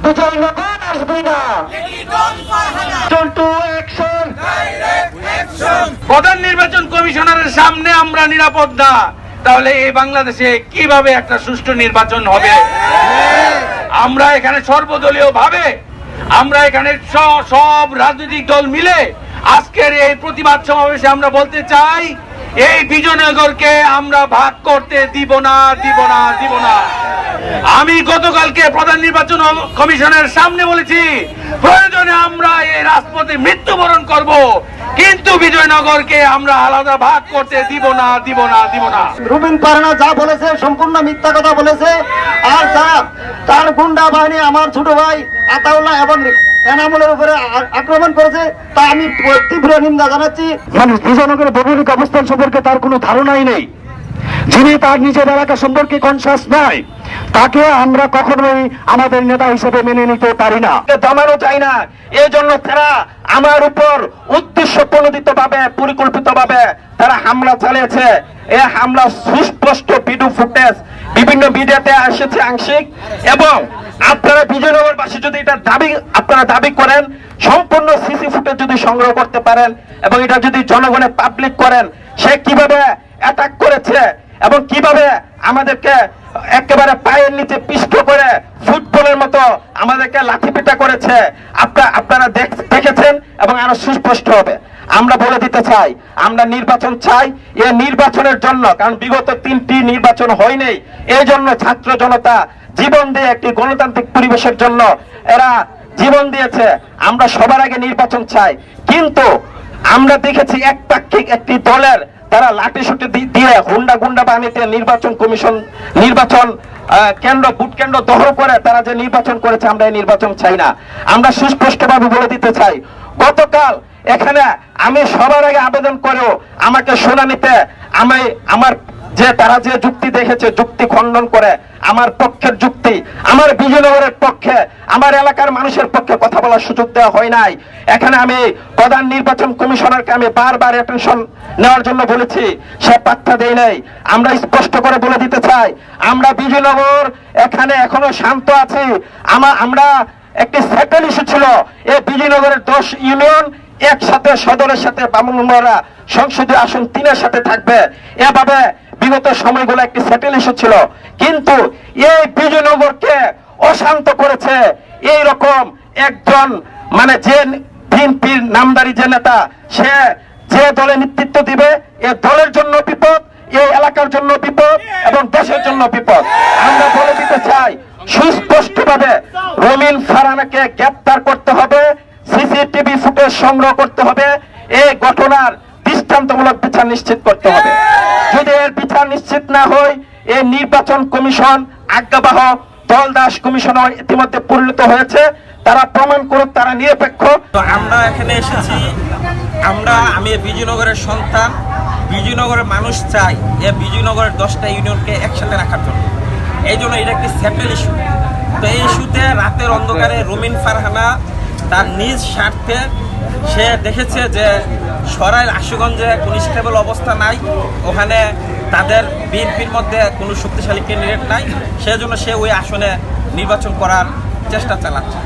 বিজয়নগর আসবে না। প্রধান নির্বাচন কমিশনারের সামনে আমরা নিরাপদ না, তাহলে এই বাংলাদেশে কিভাবে একটা সুষ্ঠু নির্বাচন হবে? আমরা এখানে সর্বদলীয় ভাবে, আমরা এখানে সব রাজনৈতিক দল মিলে আজকের এই প্রতিবাদ সমাবেশে আমরা বলতে চাই, এই বিজয়নগরকে আমরা ভাগ করতে দিব না, দিব না, দিব না। আমি গতকালকে প্রধান নির্বাচন কমিশনের সামনে বলেছি, প্রয়োজনে আমরা এই রাজপথে মৃত্যুবরণ করব, কিন্তু বিজয়নগরকে আমরা আলাদা ভাগ করতে দিব না, দিব না, দিব না। রুবিন ফারহানা যা বলেছে সম্পূর্ণ মিথ্যা কথা বলেছে। আর যা তার গুন্ডা বাহিনী আমার ছোট ভাই আতাউল্লাহ এবং এনামুলের উপরে আক্রমণ করেছে, তা আমি তীব্র নিন্দা জানাচ্ছি। মানুষ বিজয়নগরের ভৌগোলিক অবস্থান সম্পর্কে তার কোনো ধারণাই নেই। যিনি তার নিজের এলাকা সম্পর্কে কনসাস নয়, তাকে আমরা কখনোই আমাদের নেতা হিসেবে মেনে নিতে পারি না, দমানো চাই না। এই জন্য তারা আমার উপর উদ্দেশ্য প্রণোদিত ভাবে, পরিকল্পিত ভাবে তারা হামলা চালিয়েছে। এই হামলা সুস্পষ্ট ভিডিও ফুটেজ বিভিন্ন মিডিয়াতে এসেছে আংশিক, এবং আপনারা বিজয়নগরবাসী যদি এটা আপনারা দাবি করেন, সম্পূর্ণ সিসি ফুটেজ যদি সংগ্রহ করতে পারেন এবং এটা যদি জনগণে পাবলিক করেন, সে কিভাবে অ্যাটাক করেছে এবং কিভাবে আমাদেরকে একেবারে পায়ের নিচে পিষ্ট করে ফুটবলের মতো আমাদেরকে লাঠিপেটা করেছে, আপনারা দেখেছেন এবং আরো সুস্পষ্ট হবে। আমরা বলে দিতে চাই, আমরা নির্বাচন চাই। এই নির্বাচনের জন্য, কারণ বিগত 3টি নির্বাচন হয়নি, এই জন্য ছাত্র জনতা জীবন দিয়ে একটি গণতান্ত্রিক পরিবেশের জন্য এরা জীবন দিয়েছে। আমরা সবার আগে নির্বাচন চাই, কিন্তু আমরা দেখেছি একপাক্ষিক একটি দলের তারা লাঠিসুটি দিয়ে গুন্ডা বাহিনীতে নির্বাচন কমিশন, নির্বাচন কেন্দ্র, ভোট কেন্দ্র দখল করে তারা যে নির্বাচন করেছে, আমরা এই নির্বাচন চাই না। আমরা সুস্পষ্টভাবে বলে দিতে চাই, গতকাল এখানে আমি সবার আগে আবেদন করেও আমাকে শুনানিতে আমার যে তারা যে যুক্তি দেখেছে, যুক্তি খণ্ডন করে আমার পক্ষের যুক্তি, আমার বিজয়নগরের পক্ষে, আমার এলাকার মানুষের পক্ষে কথা বলার সুযোগ দেওয়া হয় নাই। এখানে আমি প্রধান নির্বাচন কমিশনারকে আমি বারবার অ্যাটেনশন নেওয়ার জন্য বলেছি, সে পাত্তা দেয় নাই। আমরা স্পষ্ট করে বলে দিতে চাই, আমরা বিজয়নগর এখানে এখনো শান্ত আছি। আমরা একটি সেটেল ইস্যু ছিল, এই বিজয়নগরের 10 ইউনিয়ন একসাথে সদরের সাথে বামুনমরা সংসদীয় আসন 3-এর সাথে থাকবে, এভাবে বিগত সময়গুলো একটি সেটেল ইস্যু ছিল। কিন্তু এই বিজয়নগরকে অশান্ত করেছে এই রকম একজন, মানে যে বিএনপির নামদারি যে নেতা, সে যে দলে নেতৃত্ব দিবে, এ দলের জন্য বিপদ, এই এলাকার জন্য বিপদ এবং দেশের জন্য বিপদ। আমরা বলে দিতে চাই, সুস্পষ্টভাবে রুমিন ফারহানাকে গ্রেপ্তার করতে হবে, সিসিটিভি ফুটেজ সংগ্রহ করতে হবে, এই ঘটনার দৃষ্টান্তমূলক বিচার নিশ্চিত করতে হবে। যদি এর বিচার নিশ্চিত না হয়, এই নির্বাচন কমিশন আজ্ঞাবহ দলদাস কমিশনও ইতিমধ্যে পরিণত হয়েছে, তারা প্রমাণ করুক তারা নিরপেক্ষ। তো আমরা এখানে এসেছি, আমি বিজয়নগরের সন্তান, বিজয়নগরের মানুষ চাই এই বিজয়নগরের 10টা ইউনিয়নকে একসাথে রাখার জন্য। এই জন্য এটা একটি সেটেল ইস্যু। তো এই ইস্যুতে রাতের অন্ধকারে রুমিন ফারহানা তার নিজ স্বার্থে সে দেখেছে যে সরাইল আশুগঞ্জে কোনো স্টেবল অবস্থা নাই, ওখানে তাদের বিএনপির মধ্যে কোনো শক্তিশালী ক্যান্ডিডেট নাই, সেজন্য সে ওই আসনে নির্বাচন করার চেষ্টা চালাচ্ছে।